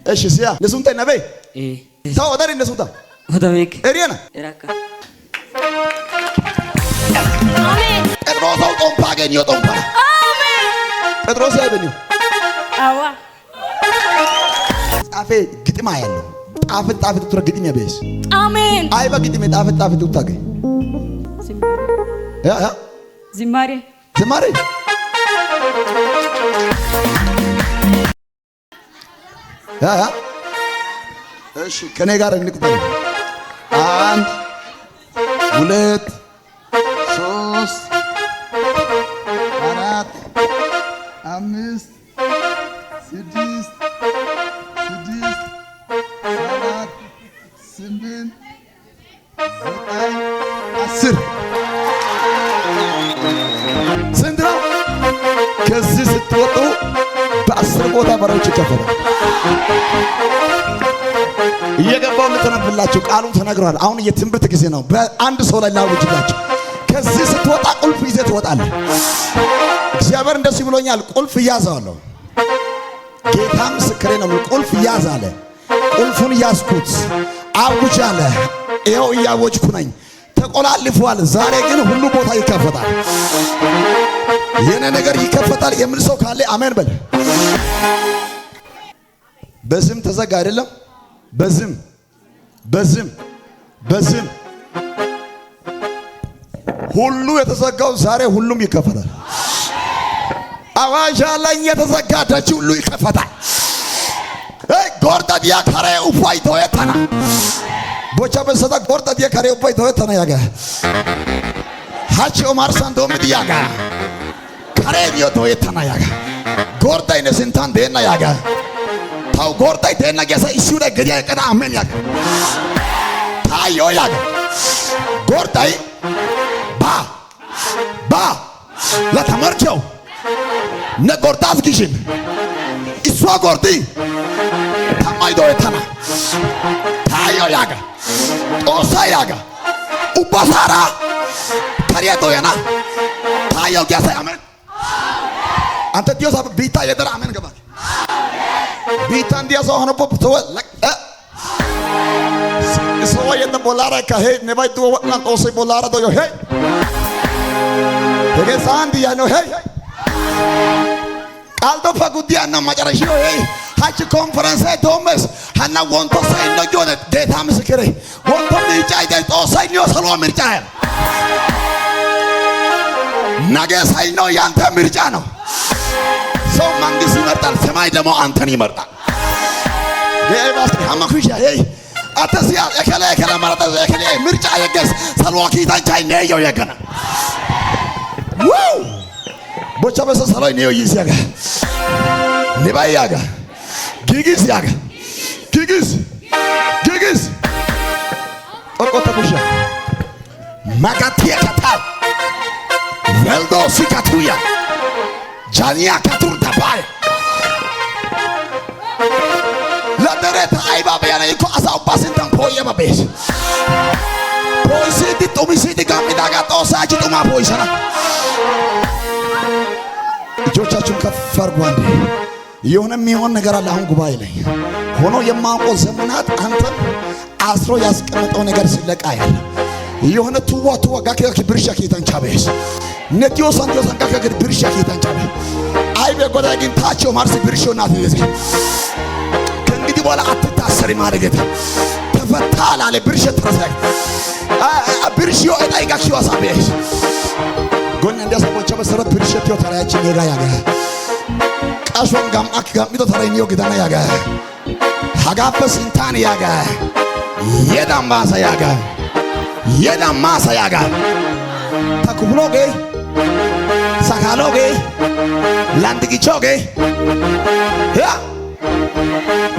እሺ ሲያ ነሱንተ ነቤ ታው ወዳሪ ነሱታ ወዳቤክ ኤሪያና ኤራካ አሜን ጴጥሮስ ጦምፓ አገኘው ጦምፓ አሜን ጴጥሮስ ያገኘው አዋ ጻፌ ግጥማ ያለው ጣፍጥ ትረ ግጥም ያበስ አሜን አይባ ግጥም ጣፍጥ ውታገ ያ ዝማሬ ያ እሺ ከኔ ጋር እንቅጠል 1 2 3 4 5 6 7 8 10 ስንት ነው? ከዚህ ስትወጡ በ10 ቦታ በሮች ይከፈታል። እየገባው ልተነብላችሁ ቃሉ ተነግሯል። አሁን የትንቢት ጊዜ ነው። በአንድ ሰው ላይ ላውጅላችሁ። ከዚህ ስትወጣ ቁልፍ ይዘህ ትወጣለህ። እግዚአብሔር እንደዚህ ብሎኛል። ቁልፍ ያዛለሁ። ጌታ ምስክሬ ነው። ቁልፍ ያዛለ ቁልፉን ያዝኩት አውጅ አለ። ይኸው እያወጅኩ ነኝ። ተቆላልፏል። ዛሬ ግን ሁሉ ቦታ ይከፈታል። የኔ ነገር ይከፈታል የሚል ሰው ካለ አሜን በል። በዝም ተዘጋ አይደለም። በዝም ሁሉ የተዘጋው ዛሬ ሁሉም ይከፈታል። አዋጅ አለኝ። የተዘጋ ደጅ ሁሉ ይከፈታል። ጎርዳዲያ ካሬ ኡፋይ ተወተና ቦቻ በሰዳ ጎርዳዲያ ካሬ ኡፋይ ተወተና ያጋ ሃቺ ኦማር ሳንዶም ዲያጋ ካሬ ዲዮ ተወተና ያጋ ጎርዳይ ነስንታን ደና ያጋ ታው ጎርዳይ ደና ገሳ ኢሹ ላይ ገዲያ ቀዳ አሜን ያጋ ታዮ ያጋ ጎርዳይ ባ ለተመርቸው ነጎርዳት ጊሽን ኢሷ ጎርዲ ታማይዶ የተና ታዮ ያጋ ጦሳ ያጋ ኡባሳራ ከሪያቶ ያና ታዮ ገሳ አሜን አንተ ዲዮስ ቢታ የደራ አሜን ገባ ቢታ እንዲያስ ሆነ ፖፕቶ ሰው የነ ቦላራ ከሄ ነባይ ዶ ወጥና ጦሰ ቦላራ ዶ ሄ ተገሳንዲ ያኖ ሄ ቃልዶ ፈጉዲያና ማጨረሽዮ ሄ ሃች ኮንፈረንስ ቶመስ ሃና ወንቶ ሳይኖ ጆነ ጌታ ምስክሬ ወንቶ ምርጫ አይደል ጦሳይኖ ሰሎ ምርጫ ነገ ሳይኖ ያንተ ምርጫ ነው። ሰው መንግስት ይመርጣል፣ ሰማይ ደግሞ አንተን ይመርጣል። ገባስ አማኩሻ ሄ አተሲያ እከለ ማራታ እከለ ምርጫ የገስ ሰልዋኪ ታንቻይ ነየው የገና ዋው ቦቻ በሰሰላይ ነየው ይሲያጋ ንባያጋ ጊጊስ ያጋ ጊጊስ ቆቆታ ኩሻ ማጋቲያ ካታ ቬልዶ ሲካቱያ ጃኒያ ካቱር ታባይ ለደረታ አይባ በያና ይኮ አሳው ባስንታን ፖየ ባቤስ ፖይሲቲ ጦሚሲቲ ጋሚዳጋ ጦሳጂ ጦማ ፖይሰና እጆቻችሁን ከፍ አድርጉ። አንዴ የሆነ የሚሆን ነገር አለ። አሁን ጉባኤ ላይ ሆኖ የማውቀው ዘመናት አንተን አስሮ ያስቀመጠው ነገር ሲለቃ ያለ የሆነ ቱዋ ጋከ ብርሻ ኪታንቻቤስ ነቲዮ ሳንጆ ሳንጋከ ብርሻ ኪታንቻቤ አይቤ ጎዳ ግን ታቸው ማርሲ ብርሾና ተዘዘ ከእንግዲህ በኋላ አትታሰሪ ማረገት ተፈታል አለ ብርሽ ተረሳይ ብርሽዮ እጣይ ጋክሽዮ አሳቤስ ጎን እንደሰቦቻ በሰረት ብርሽዮ ተራያችን ኔጋ ያጋ ቃሾን ጋምአክ ጋሚቶ ተራይኒዮ ግዳና ያጋ ሀጋፈስ እንታን ያጋ የዳማሳ ያጋ ታኩብሎጌ ሳካሎጌ ላንድጊቾጌ ያ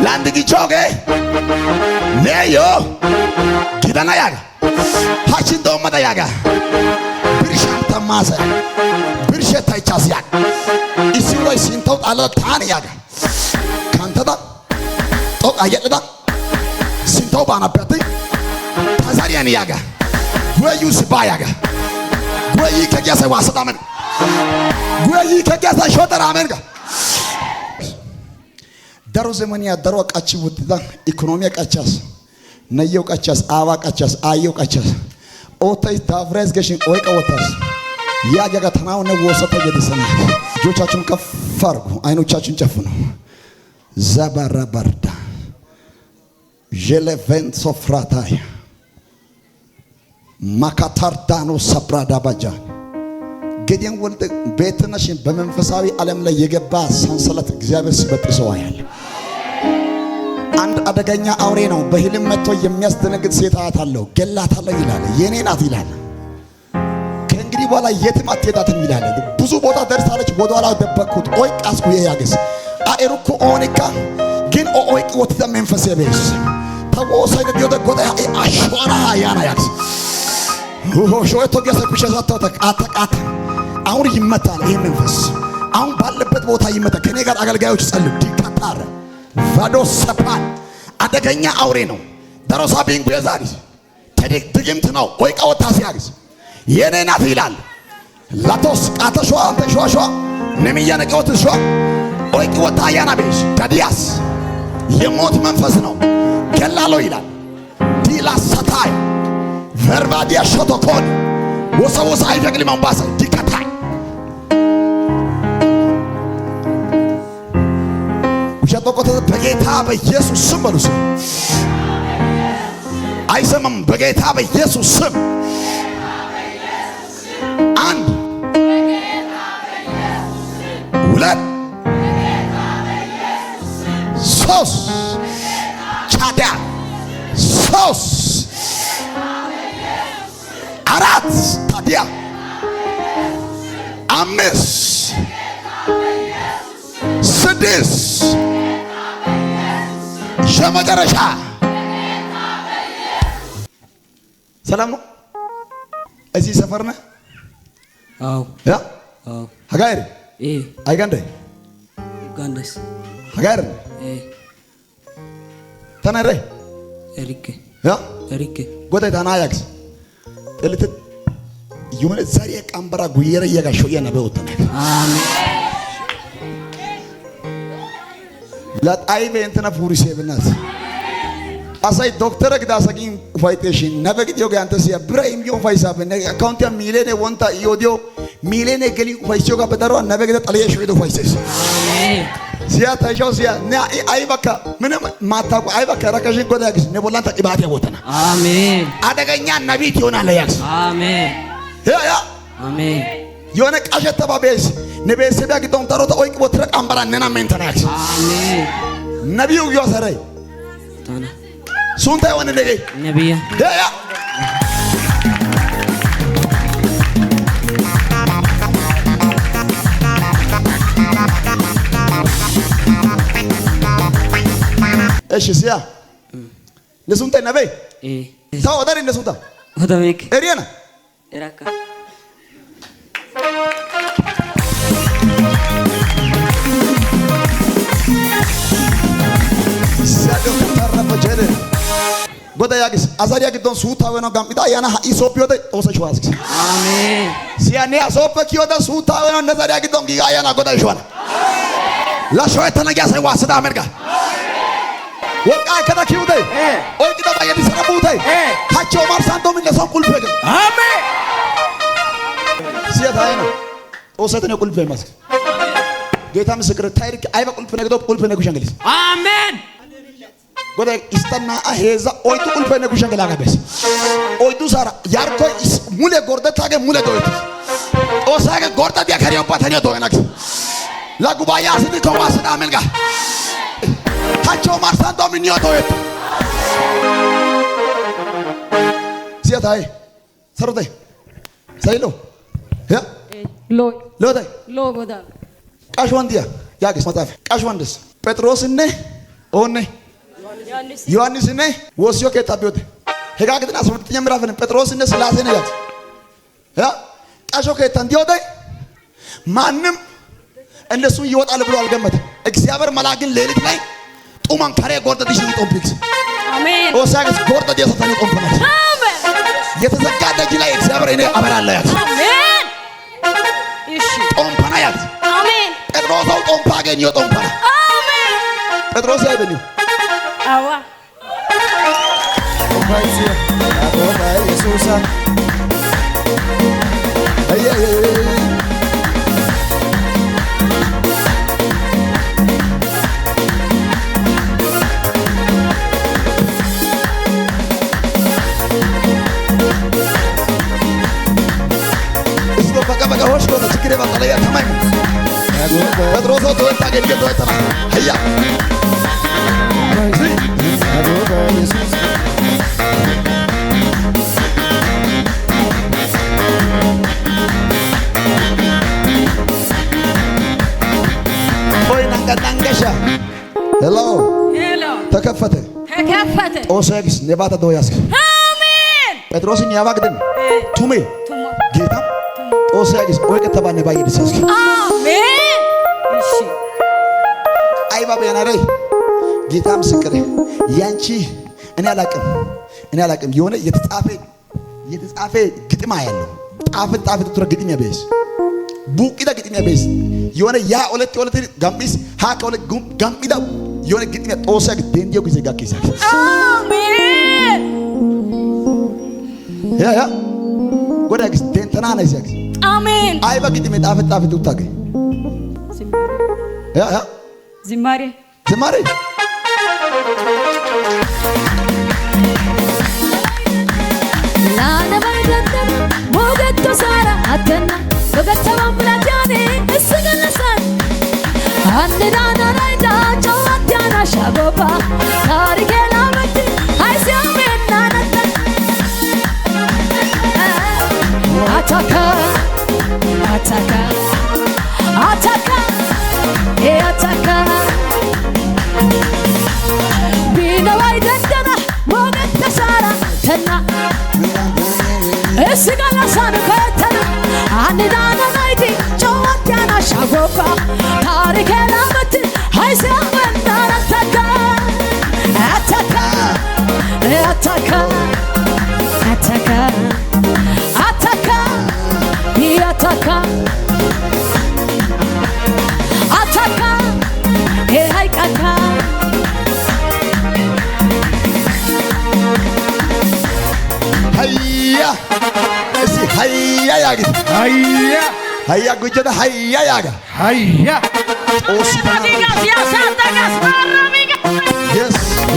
ላንድጊቾጌ ነዮ ጊዳና ያጋ ሃችን ዶመዳ ያጋ ብርሻም ተማሰ ብርሸታ ይቻስ ያጋ ኢሲሮይ ሲንተው ጣለ ታን ያጋ ካንተዳ ጦቃ የለዳ ሲንተው ባናበት ታዛሪያን ያጋ ወዩስ ባያጋ ወይ ከገሰ ዋሰዳመን ወይ ከገሰ ሾተራመን ጋ daro zemaniya daro qachi wuttida ekonomiya qachas nayo qachas awa qachas ayo qachas ኦታይ ዳፍሬስ ገሽን ቆይቀ ወጣስ ያገጋ ተናውነ ወሰተ ገደሰና ጆቻችሁን ከፍ አድርጉ አይኖቻችሁን ጨፍኑ ዘባራ ባርዳ ጀለቨን ሶፍራታይ ማካታርዳኖ ሰብራዳ ባጃ ገዲያን ወልደ ቤትነሽን በመንፈሳዊ ዓለም ላይ የገባ ሰንሰለት እግዚአብሔር ሲበጥሰው ያያል። አንድ አደገኛ አውሬ ነው በህልም መጥቶ የሚያስደነግጥ ሴት አያታለሁ ገላታለሁ ይላል። የኔ ናት ይላል። ከእንግዲህ በኋላ የትም አትሄዳትም ይላል። ብዙ ቦታ ደርሳለች ወደኋላ ደበቅኩት ኦይ ቃስኩ ያገስ አኤሩኩ ኦኒካ ግን ኦይ ወጥተ መንፈስ የቤስ ተወሰደ ዲዮደ ጎዳ አሽዋራ ያና ያክስ ሾቶ ገሰኩሽ ሰጥተው አተቃተ አሁን ይመታል። ይሄ መንፈስ አሁን ባለበት ቦታ ይመታል። ከኔ ጋር አገልጋዮች ጸልዩ ዲካታር ቫዶስ ሰፓን አደገኛ አውሬ ነው። ደሮሳ ቢንጉ የዛሪ ድግምት ነው። ቆይ ቀወታ ሲያግዝ የኔ ናት ይላል። ላቶስ ቃተሽዋ አንተሽዋሽዋ ነሚያ ነቀውት ሸዋ ቆይ ቀወታ ያናቤሽ ታዲያስ የሞት መንፈስ ነው ገላሎ ይላል። ዲላ ሰታይ ቨርባዲያ ሾቶኮን ወሰወሳ አይፈቅሊ ማንባሰ ዲካታይ ሸቶቆተ በጌታ በኢየሱስ ስም በሉስ አይሰማም። በጌታ በኢየሱስ ስም አንድ ሁለት ሶስት ቻዳ ሶስት አራት ታዲያ አምስት ስድስት የመጨረሻ ሰላም ነው። እዚህ ሰፈር ነህ? አዎ ያ አዎ ሀጋይር አይጋንደ ጋንደስ ሀጋይር ተናረ ኤሪክ ያ ኤሪክ ጎታ ታናያክስ ጥልት የሆነ ዛሬ ቀንበራ ጉየረ ያጋሽው የነበው ተነ አሜን ላጣይቤ እንተና ፉሪሴ ብናት አሳይ ዶክተር ግዳሰጊን ፋይቴሽን ነበግዲዮ ጋንተስ ያ ብራይም ዮ ፋይሳ በነ አካውንት ያ ሚሊዮን ወንታ ዮዲዮ ሚሊዮን ገሊ ፋይሲዮ ጋር በደሮ ነበግደ ጠለየሽ ወይዶ ፋይሰስ አሜን ሲያ ታጆ ሲያ ና አይበካ ምንም ማታቁ አይበካ ረከሽን ጎዳግስ ነቦላንታ ኢባቴ ቦተና አሜን አደገኛ ነቢት ይሆናል ያክስ አሜን ያ አሜን የሆነ ቃሸተ ባቤስ ነቤሰዳ ግዶን ተሮታ ኦይቅ ወትረቅ አምባራ ነና ሜንተናክስ አሜን ነቢዩ ይወሰረይ ታና ሱንታ የሆነ ነቢያ ያ እሺ ሲያ ለሱንታ ነብይ ታው ወዳሪ ለሱንታ ወዳቤክ ኤሪያና ኤራካ ጎዳ ያግስ አዛሪያ ግዶን ሱታው ነው ጋምጣ ያና ኢሶፒዮደ ጦሰሽ ዋስክ አሜን ሲያኔ አሶፈክ ይወደ ሱታው ነው ነዛሪያ ግዶን ጊጋ ያና ጎዳ ይሽዋና ላሾይ ተነጋ ሳይ ዋስዳ አሜሪካ ወቃ ከዳ ኪውደ ኦይ ግዳ ባየዲ ሰራቡተ ካቸው ማርሳንቶ ምን ለሰው ቁልፍ ገ አሜን ሲያታይ ነው ጦሰት ነው ቁልፍ ማስክ ጌታ ምስክር ታይሪክ አይባ ቁልፍ ነገዶ ቁልፍ ነገ ሸንገሊስ አሜን ጎዳ ኢስታና አሄዛ ኦይቱ ቁልፍ ነገ ሸንገላ ጋበስ ኦይቱ ሳራ ያርኮ ሙሌ ጎርደ ታገ ሙሌ ዶይት ጦሳገ ጎርደ ዲያ ከሪዮ ባተኛ ዶይናክስ ላጉባያ አስዲ ከዋስዳ አሜን ጋ ካቸው ማርሳንቶ ምን ይወጣው ሲያታይ ሰሩተ ሳይሎ ያ ሎይ ጎዳ ቃሽዋንዲያ ያግስ መጣፍ ቃሽዋንድስ ጴጥሮስነ ኦነ ዮሐንስነ ወስዮ ከታቢዮት ሄጋግትና 12ኛ ምዕራፍ ነው። ጴጥሮስነ ስላሴ ነው ያት ያ ቃሾ ከታንዲዮደ ማንም እንደሱ ይወጣል ብሎ አልገመተም። እግዚአብሔር መላእክን ሌሊት ላይ ጡማን ካሬ ጎርደዲሽ ጦምፒክስ አሜን ኦሳግስ ጎርደዲ ሰታኒ ጦምፈናት አሜን የተዘጋ ደጅ ላይ እግዚአብሔር እኔ አበራለሁ ያት አሜን እሺ ጦምፈና ያት አሜን ጴጥሮስ ጦምፋ አገኘው ጦምፈና አሜን ጴጥሮስ አይበልም አዋ ኦባይሲያ አቦባ ኢየሱሳ አየ በቃ ሆሽ ነው ችግር ባጠለያ ተማይ ጴጥሮስ ወጣ ገድገ ወጣ አያ አቦባ ኢየሱስ ናንገሻ ሄሎ ሄሎ ተከፈተ ተከፈተ ኦሴክስ ነባታ ዶያስክ አሜን ጴጥሮስን ያባግደን ቱሜ ቱማ ጌታ ኦሴክስ ወይ ከተባነ ባይደሰስ አሜን እሺ አይባ በያናረይ ጌታ ምስክሬ ያንቺ እኔ አላቅም የሆነ የተጻፈ ግጥማ ያለው ጣፍጥ ትረ ግጥም ያበስ ቡቂዳ ግጥም ያበስ የሆነ ያ ሁለት ጋምቢስ ሃካ ሁለት ጋምቢዳ የሆነ ግጥም ጦሳ ደንዲዮ ጊዜ ጋር አሜን ያ ጎዳግስ ደንተና ነው ይዛክ አሜን አይባ ግጥም ጣፍጥ ውታገ ያ ዝማሬ ሞገቶ ሳራ አተና ሞገተዋ ሙላቲያኔ እስገለሳን አንዳና ራይዳ ጨዋቲያና ሻጎባ ታሪኬና መት አይሲያሜና ነተ አታካ ቢነዋይ ደንደና ሞገቶ ሳራ ተና እስገለሳን ከተና አንዳና ናይቲ ጨዋቲያና ሻጎባ ታሪኬና መት አይሲያሜና ነተካ hayya yaagis hayya gujjada hayya yaaga osi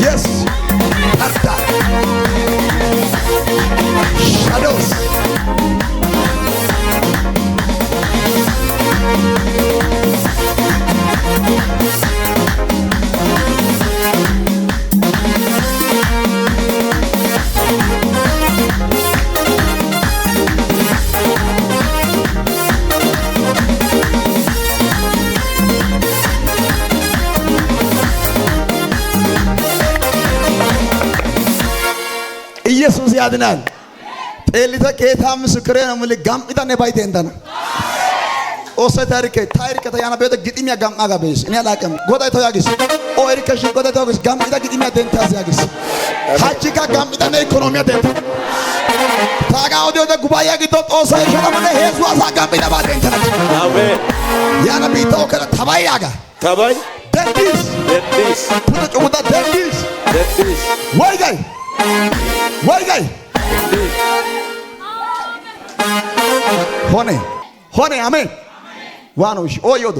yes tarta shadows ኢየሱስ ያድናል። ጤሊተ ጌታ ምስክሬ ነው። ሙሉ ጋምጣኔ ባይቴ እንተና ኦሰ ታሪክ ተያና በደ ግጥሚያ ጋምጣ ጋበስ እኔ አላቀም ጎዳይ ተያግስ ኦሪከ ሽ ጎዳይ ተያግስ ጋምጣ ግጥሚያ ደንታስ ያግስ ሀጂካ ጋምጣ ነው ኢኮኖሚያ ደንታ ታጋ ወደ ጉባኤ ግቶ ጦሳ ይሸራመለ ሄሱ አሳ ጋምጣ ባደንታ አሜን ያና ቢታው ከረ ተባያጋ ተባይ ደንዲስ ፑተ ጩሙታ ደንዲስ ወይ ጋይ ሆነ አሜን ዋኖሽ ኦዮዶ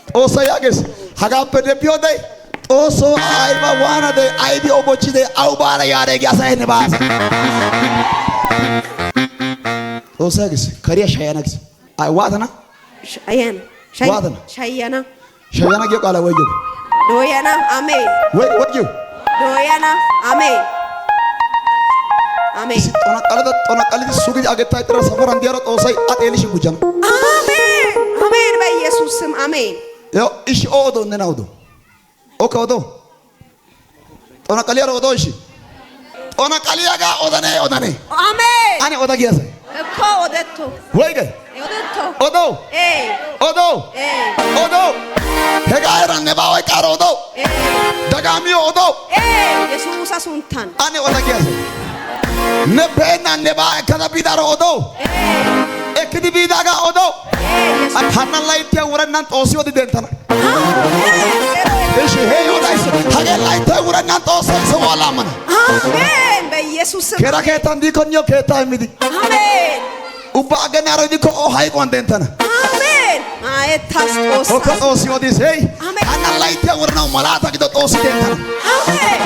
ጦሳ ያገስ ሀጋበ ደቢዮደ ጦሶ አይባ ዋናደ አይዲ ኦቦቺደ አውባራ ያረግ ያሳይነ ባስ ጦሳ ያገስ ከሪያ ሻያናግስ አይ ዋተና ሻያና ጌቃላ ወይጆ ዶያና አሜን ወይጆ ዶያና አሜን ጦናቃለ ሱግ አገታ ይጥራ ሰፈር እንዲያሮ ጦሳይ አጤልሽ ጉጃም አሜን በኢየሱስ ስም አሜን ዮ እሺ ኦዶ ነናውዶ ኦኮዶ ጦናቃለ ኦዶ እሺ ጦናቃለ ያጋ ኦዳኔ አሜን አኔ ኦዳ ጊያሰ እኮ ኦደቶ ወይ ገ ኦዶ ሄጋራ ነባው ቃሮ ኦዶ ደጋሚ ኦዶ ኢየሱስ አሱንታን አኔ ኦዳ ጊያሰ ነቤና ነባ ከነቢዳሮ ኦዶ ekidi bidaga odo hanna laitiya wuranan xosi odi dentana እሺ ይሄ ይሆናል ሀገር ላይ ተውረና ጦሰን ሰው አላመነ አሜን በኢየሱስ ስም ከራከታ እንዲኮኞ ከታ የሚዲ አሜን ኡባ አገና ረዲኮ ኦ ሃይቆ እንደንተና አሜን ማየታስ ኦኮ ጦሳ ጦስ ይወዲስ ሄይ አሜን አና ላይ ተውረናው ማላታ ግዶ ጦስ ደንተና አሜን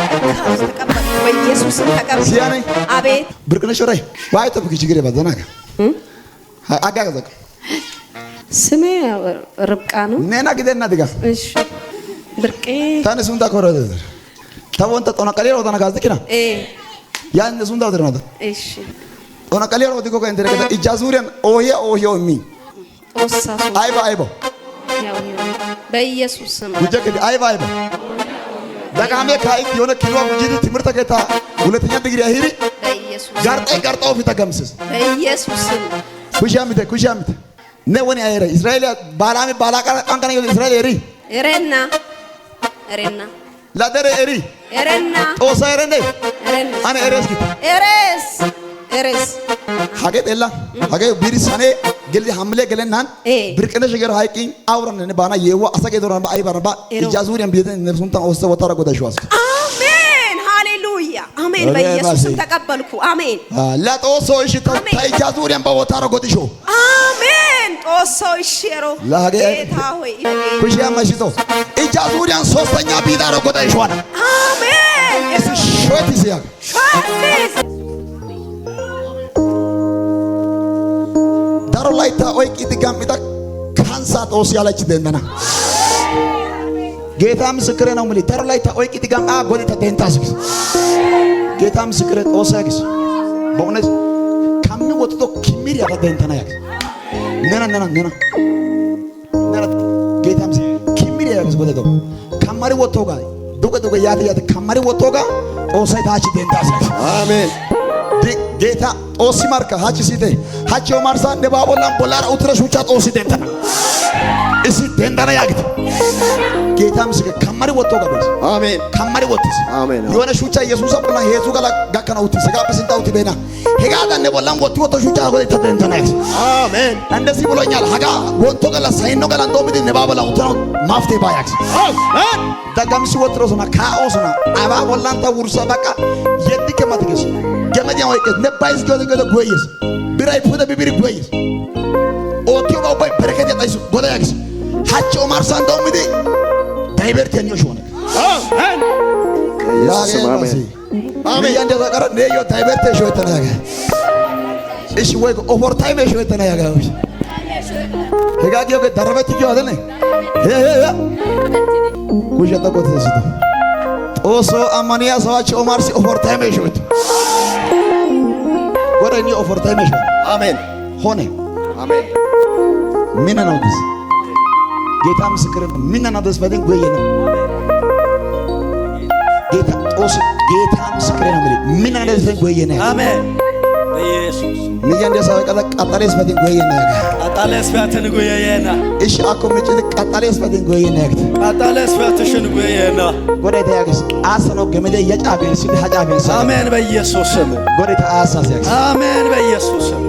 ተቀበል በኢየሱስ ስም ተቀበል ሲያኔ አቤት ብርቅነሽ ራይ ዋይ ተብክ ችግር ባዘናጋ አጋጋዘክ ስሜ ርብቃ ነው ነና ግደና ድጋ እሺ ብርቄ ታነሱን ታኮረደ ታወንተ ጦና ቀሌ ወጣና ጋዝኪና ያን ነሱን ታወደና እሺ ጦና ቀሌ ወዲኮ ከእንደረ ከታ ኢጃዙሪያን ኦዮ ሚ ጦሳሱ አይባ ያው በኢየሱስ ስም ጉጀክ አይባ ደጋሜ ካይ የሆነ ኪሎ ጉጂት ትምህርት ከታ ሁለተኛ ዲግሪ አሂሪ በኢየሱስ ጋርጣው ፊታ ገምስስ በኢየሱስ ስም ኩሻምት ነወን ያየረ እስራኤል ባላሚ ባላቃ አንከነ እስራኤል ኤሪ ኤሬና ላደረ ኤሪ ኤሬና ጦሳ ኤረንደ አነ ኤሬስ ኪት ኤሬስ ሀገ ጤላ ሀገ ቢሪሳኔ ገሊ ሐምሌ ገለናን ብርቅነሽ ገር ሃይቂን አውረን ባና የዋ አሰገ ዶራን ባይባራ ኢጃዙሪያን ቢደን ነርሱንታ ወሰ ወታራ ጎዳሽዋስ አሜን ሃሌሉያ አሜን በኢየሱስ ስም ተቀበልኩ አሜን ለጦሶ እሺ ኢጃዙሪያን በወታራ ጎዲሾ አሜን ጦሶ እሺሮ ጌታ ሆይ ኩሽያ ማሽቶ ኢጃዙሪያን ሶስተኛ ቢዳራ ጎዳሽዋና አሜን እሺ ሾት ይሲያ ዳሮ ላይታ ኦይቂ ድጋምጣ ካንሳ ጦስ ያለች ደንደና ጌታ ምስክሬ ነው ማለት ዳሮ ላይታ ኦይቂ ድጋም ጎዲታ ደንታስ ጌታ ምስክሬ ጦስ ያግስ በእውነት ካሚ ወጥቶ ኪሚር ያለ ደንተና ያግስ ነና ጌታ ምስክሬ ኪሚር ያግስ ጎደቶ ካማሪ ወጥቶ ጋር ዱቀ ያተ ካማሪ ወጥቶ ጋር ጦስ ታች ደንታስ አሜን ጌታ ጦሲ ማርካ ሃቺ ሲቴ ሃቺ ኦማርሳ ነባቦላን ቦላራ ኡትረሽ ውጫ ጦሲ ደንተና እሲ ደንደና ያግት ጌታ ምስክ ከማሪ ወጥቶ ጋበስ አሜን ከማሪ ወጥስ አሜን የሆነ ሹቻ ኢየሱስ አብላ ሄሱ ጋላ ጋከና ውት ሰጋ በስንታው ትበና ሄጋዳ ነቦላን ወጥቶ ሹቻ ጎለ ተደንተና አሜን እንደዚህ ብሎኛል ሀጋ ወጥቶ ጋላ ሳይኖ ጋላ እንደውም ነባቦላ ኡትራ ማፍቴ ባያክስ አሜን ዳጋምስ ወጥሮስና ካኦስና አባ ቦላንታ ውርሳ በቃ የድከ ማትገስ ገመዲያ ወይቀት ነባይስ ገደ ጎይስ ብራይ ፑደ ቢቢሪ ጎይስ ኦቲዮ ባይ በረከት ያጣይስ ጎዳ ያክስ ሃቾ ማርሳ እንደውም ዳይቨርተን ይሾነ አሜን አሜን አሜን ያንደ ተቀረ ነዮ ዳይቨርተን ሾተና ያጋ እሺ ወይ ኦቨር ታይም ሾተና ያጋ ሄጋጊዮ ገደረበት ይዮ አይደል ኩሸታ ቆተሰስቶ ጦሶ አማንያ ሰዋች ኦማርሲ ኦቨር ታይም ሾት ወረኒ ኦቨር ታይም ሾት አሜን ሆነ አሜን ምን ነው ደስ ጌታ ምስክር ምን ነው ደስ በደን ጎየነ ጌታ ጦስ ጌታ ምስክር ነው ማለት ምን ነው ደስ በደን ጎየነ አሜን በኢየሱስ ንያንደ ሰው ቀጣለስ በደን ጎየነ ቀጣለስ በተን ጎየነ እሺ አኮ ምጭ ቀጣለስ በደን ጎየነ ቀጣለስ በተሽን ጎየነ ጎዳታ ያግስ አሰኖ ገመደ የጫቤን ሲል ሀጫቤን አሜን በኢየሱስ ስም ጎዳታ አሳስ ያግስ አሜን በኢየሱስ ስም